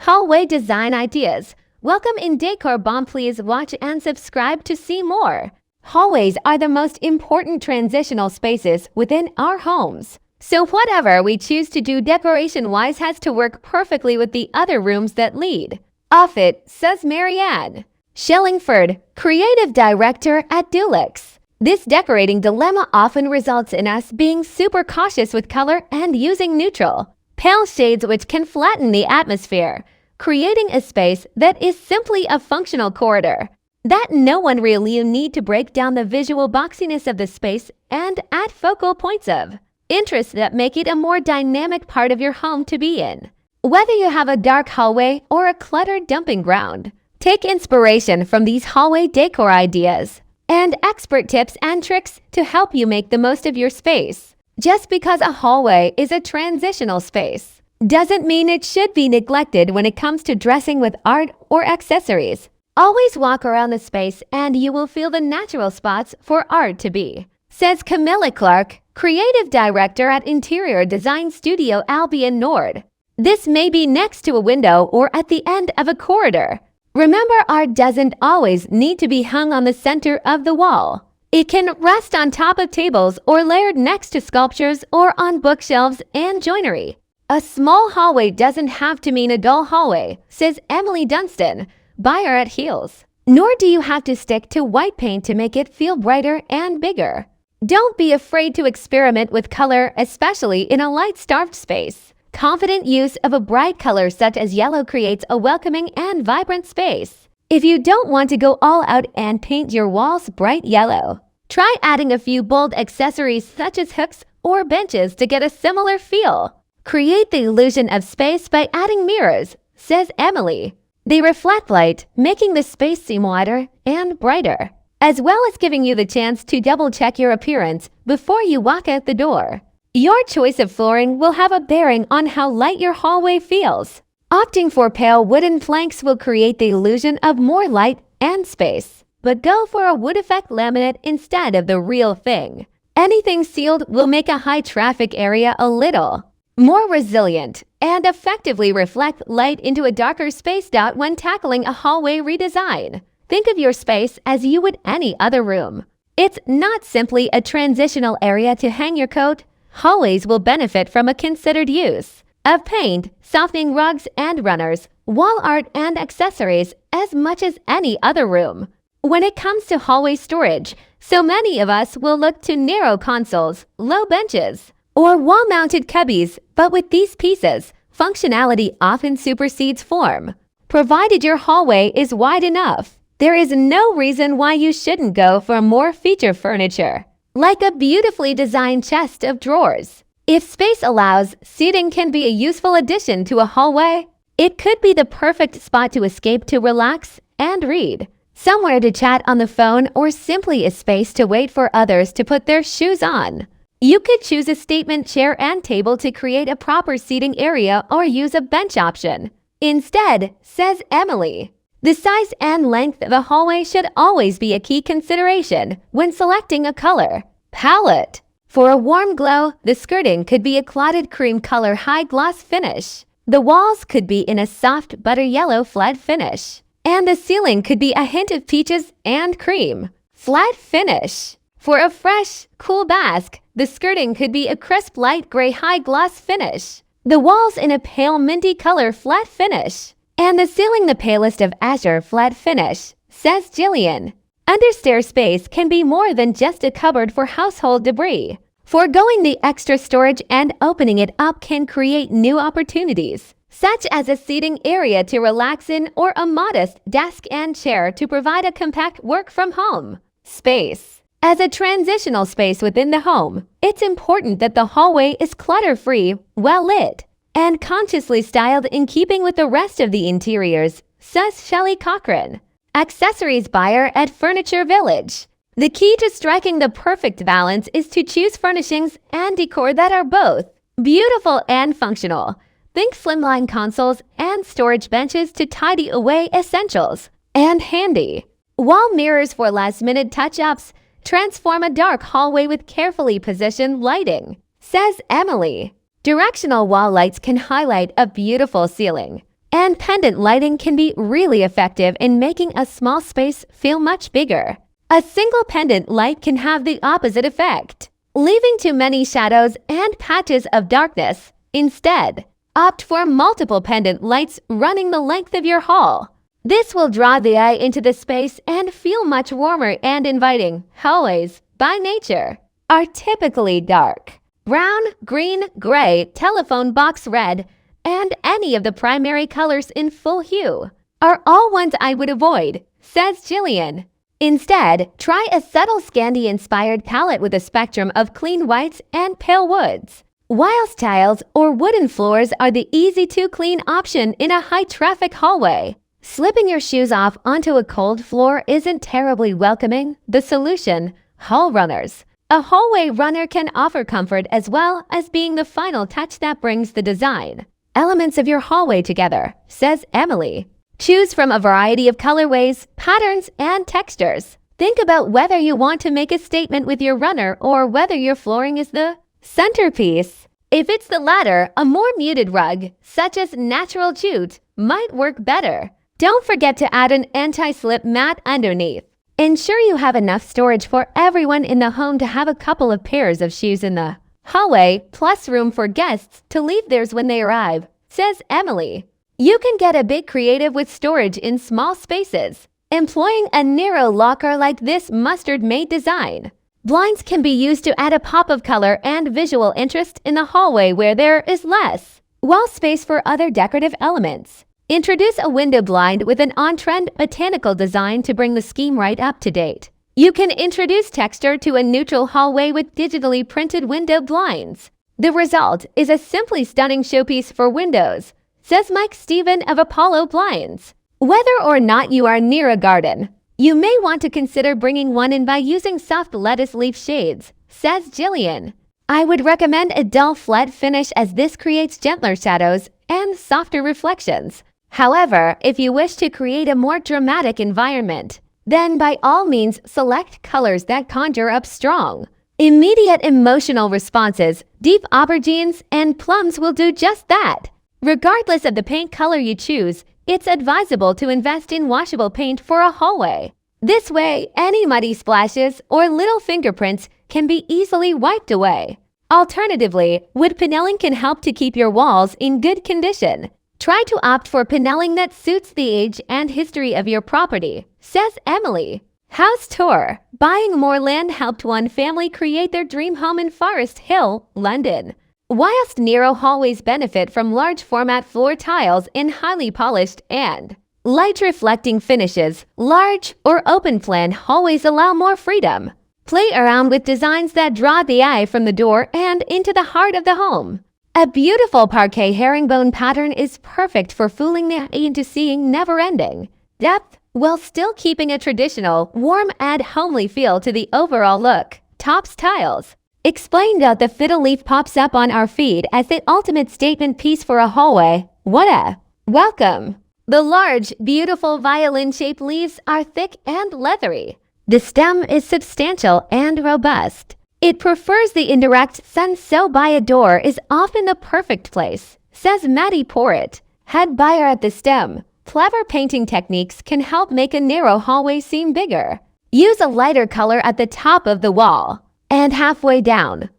Hallway design ideas. Welcome in Decor Bomb. Please watch and subscribe to see more. Hallways are the most important transitional spaces within our homes. So whatever we choose to do decoration-wise has to work perfectly with the other rooms that lead. Off it, says Marianne Shillingford, creative director at Dulux. This decorating dilemma often results in us being super cautious with color and using neutral, pale shades which can flatten the atmosphere, creating a space that is simply a functional corridor that no one really need to break down the visual boxiness of the space and add focal points of interest that make it a more dynamic part of your home to be in. Whether you have a dark hallway or a cluttered dumping ground, take inspiration from these hallway decor ideas and expert tips and tricks to help you make the most of your space. Just because a hallway is a transitional space doesn't mean it should be neglected when it comes to dressing with art or accessories. Always walk around the space and you will feel the natural spots for art to be, says Camilla Clark, creative director at interior design studio Albion Nord. This may be next to a window or at the end of a corridor. Remember, art doesn't always need to be hung on the center of the wall. It can rest on top of tables or layered next to sculptures or on bookshelves and joinery. A small hallway doesn't have to mean a dull hallway, says Emily Dunstan, buyer at Heels. Nor do you have to stick to white paint to make it feel brighter and bigger. Don't be afraid to experiment with color, especially in a light-starved space. Confident use of a bright color such as yellow creates a welcoming and vibrant space. If you don't want to go all out and paint your walls bright yellow, try adding a few bold accessories such as hooks or benches to get a similar feel. Create the illusion of space by adding mirrors, says Emily. They reflect light, making the space seem wider and brighter, as well as giving you the chance to double-check your appearance before you walk out the door. Your choice of flooring will have a bearing on how light your hallway feels. Opting for pale wooden planks will create the illusion of more light and space, but go for a wood effect laminate instead of the real thing. Anything sealed will make a high-traffic area a little more resilient and effectively reflect light into a darker space. When tackling a hallway redesign, think of your space as you would any other room. It's not simply a transitional area to hang your coat. Hallways will benefit from a considered use of paint, softening rugs and runners, wall art and accessories as much as any other room. When it comes to hallway storage, so many of us will look to narrow consoles, low benches, or wall-mounted cubbies, but with these pieces, functionality often supersedes form. Provided your hallway is wide enough, there is no reason why you shouldn't go for more feature furniture, like a beautifully designed chest of drawers. If space allows, seating can be a useful addition to a hallway. It could be the perfect spot to escape to relax and read, somewhere to chat on the phone, or simply a space to wait for others to put their shoes on. You could choose a statement chair and table to create a proper seating area or use a bench option instead, says Emily. The size and length of a hallway should always be a key consideration when selecting a color palette. For a warm glow, the skirting could be a clotted cream color high gloss finish. The walls could be in a soft butter yellow flat finish. And the ceiling could be a hint of peaches and cream flat finish. For a fresh, cool basque, the skirting could be a crisp light gray high gloss finish. The walls in a pale minty color flat finish. And the ceiling the palest of azure flat finish, says Jillian. Understair space can be more than just a cupboard for household debris. Foregoing the extra storage and opening it up can create new opportunities, such as a seating area to relax in or a modest desk and chair to provide a compact work-from-home space. As a transitional space within the home, it's important that the hallway is clutter-free, well-lit, and consciously styled in keeping with the rest of the interiors, says Shelley Cochran, accessories buyer at Furniture Village. The key to striking the perfect balance is to choose furnishings and decor that are both beautiful and functional. Think slimline consoles and storage benches to tidy away essentials, and handy wall mirrors for last-minute touch-ups. Transform a dark hallway with carefully positioned lighting, says Emily. Directional wall lights can highlight a beautiful ceiling, And pendant lighting can be really effective in making a small space feel much bigger. A single pendant light can have the opposite effect, leaving too many shadows and patches of darkness. Instead, opt for multiple pendant lights running the length of your hall. This will draw the eye into the space and feel much warmer and inviting. Hallways, by nature, are typically dark. Brown, green, gray, telephone box red, and any of the primary colors in full hue are all ones I would avoid, says Jillian. Instead, try a subtle Scandi-inspired palette with a spectrum of clean whites and pale woods. Whilst tiles or wooden floors are the easy-to-clean option in a high-traffic hallway, slipping your shoes off onto a cold floor isn't terribly welcoming. The solution: hall runners. A hallway runner can offer comfort as well as being the final touch that brings the design elements of your hallway together, says Emily. Choose from a variety of colorways, patterns, and textures. Think about whether you want to make a statement with your runner or whether your flooring is the centerpiece. If it's the latter, a more muted rug, such as natural jute, might work better. Don't forget to add an anti-slip mat underneath. Ensure you have enough storage for everyone in the home to have a couple of pairs of shoes in the hallway, plus room for guests to leave theirs when they arrive, says Emily. You can get a bit creative with storage in small spaces, employing a narrow locker like this mustard-made design. Blinds can be used to add a pop of color and visual interest in the hallway where there is less wall space for other decorative elements. Introduce a window blind with an on-trend botanical design to bring the scheme right up to date. You can introduce texture to a neutral hallway with digitally printed window blinds. The result is a simply stunning showpiece for windows, says Mike Stephen of Apollo Blinds. Whether or not you are near a garden, you may want to consider bringing one in by using soft lettuce leaf shades, says Jillian. I would recommend a dull flat finish as this creates gentler shadows and softer reflections. However, if you wish to create a more dramatic environment, then by all means select colors that conjure up strong, immediate emotional responses. Deep aubergines and plums will do just that. Regardless of the paint color you choose, it's advisable to invest in washable paint for a hallway. This way, any muddy splashes or little fingerprints can be easily wiped away. Alternatively, wood paneling can help to keep your walls in good condition. Try to opt for paneling that suits the age and history of your property, says Emily. House tour. Buying more land helped one family create their dream home in Forest Hill, London. Whilst narrow hallways benefit from large format floor tiles in highly polished and light reflecting finishes, large or open plan hallways allow more freedom. Play around with designs that draw the eye from the door and into the heart of the home. A beautiful parquet herringbone pattern is perfect for fooling the eye into seeing never-ending depth while still keeping a traditional, warm and homely feel to the overall look. Tops tiles. Explained out the fiddle leaf pops up on our feed as the ultimate statement piece for a hallway. What a welcome! The large, beautiful violin-shaped leaves are thick and leathery. The stem is substantial and robust. It prefers the indirect sun, so by a door is often the perfect place, says Maddie Porritt, head buyer at the stem. Clever painting techniques can help make a narrow hallway seem bigger. Use a lighter color at the top of the wall and halfway down.